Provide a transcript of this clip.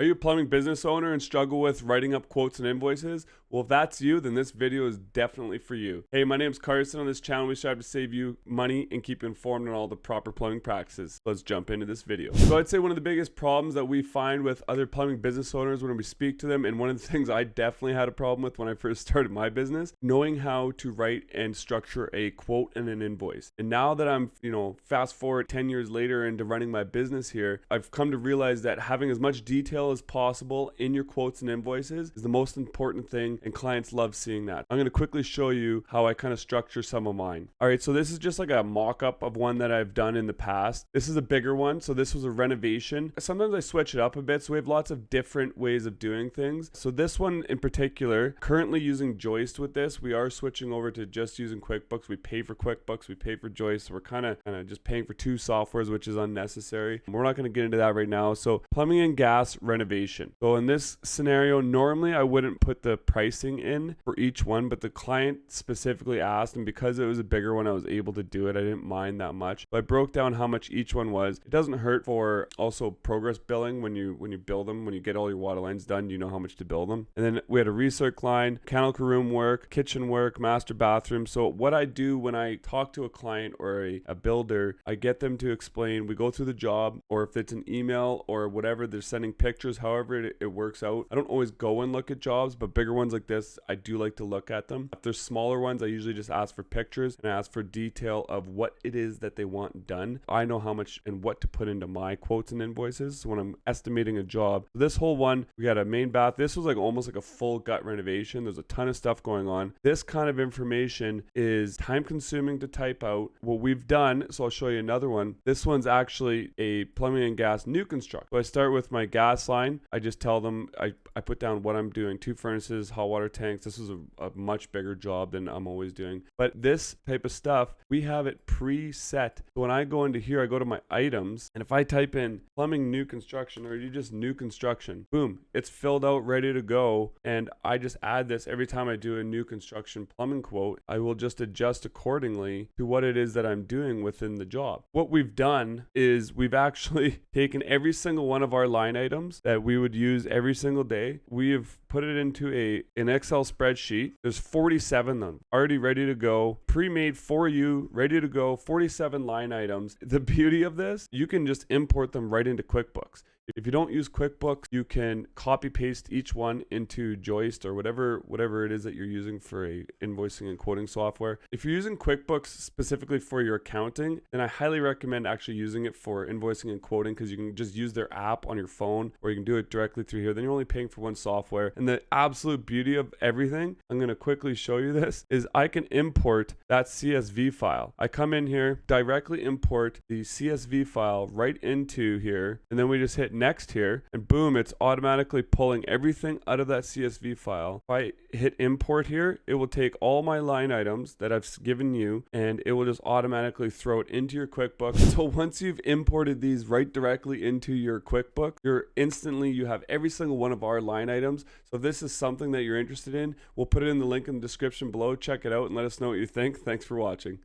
Are you a plumbing business owner and struggle with writing up quotes and invoices? Well, if that's you, then this video is definitely for you. Hey, my name's Carson. On this channel, we strive to save you money and keep you informed on all the proper plumbing practices. Let's jump into this video. So I'd say one of the biggest problems that we find with other plumbing business owners when we speak to them, and one of the things I definitely had a problem with when I first started my business, knowing how to write and structure a quote and an invoice. And now that I'm, fast forward 10 years later into running my business here, I've come to realize that having as much detail as possible in your quotes and invoices is the most important thing, and clients love seeing that. I'm going to quickly show you how I kind of structure some of mine. All right, so this is just like a mock-up of one that I've done in the past. This is a bigger one, so this was a renovation. Sometimes I switch it up a bit, so we have lots of different ways of doing things. So this one in particular, currently using Joist with this. We are switching over to just using QuickBooks. We pay for QuickBooks, we pay for Joist, so we're kind of just paying for two softwares, which is unnecessary. We're not going to get into that right now. So plumbing and gas renovation. So in this scenario, normally I wouldn't put the pricing in for each one, but the client specifically asked, and because it was a bigger one, I was able to do it. I didn't mind that much. So I broke down how much each one was. It doesn't hurt for also progress billing when you bill them, when you get all your water lines done, you know how much to bill them. And then we had a recirc line, mechanical room work, kitchen work, master bathroom. So what I do when I talk to a client or a builder, I get them to explain, we go through the job, or if it's an email or whatever, they're sending pictures, however it works out. I don't always go and look at jobs, but bigger ones like this, I do like to look at them. If there's smaller ones, I usually just ask for pictures and ask for detail of what it is that they want done. I know how much and what to put into my quotes and invoices. So when I'm estimating a job, this whole one, we got a main bath. This was like almost like a full gut renovation. There's a ton of stuff going on. This kind of information is time consuming to type out. What we've done, so I'll show you another one. This one's actually a plumbing and gas new construct. So I start with my gas line. I just tell them, I put down what I'm doing, 2 furnaces, hot water tanks. This was a much bigger job than I'm always doing. But this type of stuff, we have it preset. So when I go into here, I go to my items, and if I type in plumbing new construction, or you just new construction, boom, it's filled out, ready to go. And I just add this every time I do a new construction plumbing quote. I will just adjust accordingly to what it is that I'm doing within the job. What we've done is we've actually taken every single one of our line items that we would use every single day. We have put it into an Excel spreadsheet. There's 47 of them already ready to go, pre-made for you, ready to go, 47 line items. The beauty of this, you can just import them right into QuickBooks. If you don't use QuickBooks, you can copy paste each one into Joist or whatever it is that you're using for a invoicing and quoting software. If you're using QuickBooks specifically for your accounting, then I highly recommend actually using it for invoicing and quoting, because you can just use their app on your phone, or you can do it directly through here. Then you're only paying for one software. And the absolute beauty of everything, I'm going to quickly show you this, is I can import that CSV file. I come in here, directly import the CSV file right into here, and then we just hit next here, and boom, it's automatically pulling everything out of that CSV file. If I hit import here, it will take all my line items that I've given you, and it will just automatically throw it into your QuickBooks. So once you've imported these right directly into your QuickBooks, you have every single one of our line items. So if this is something that you're interested in, we'll put it in the link in the description below. Check it out and let us know what you think. Thanks for watching.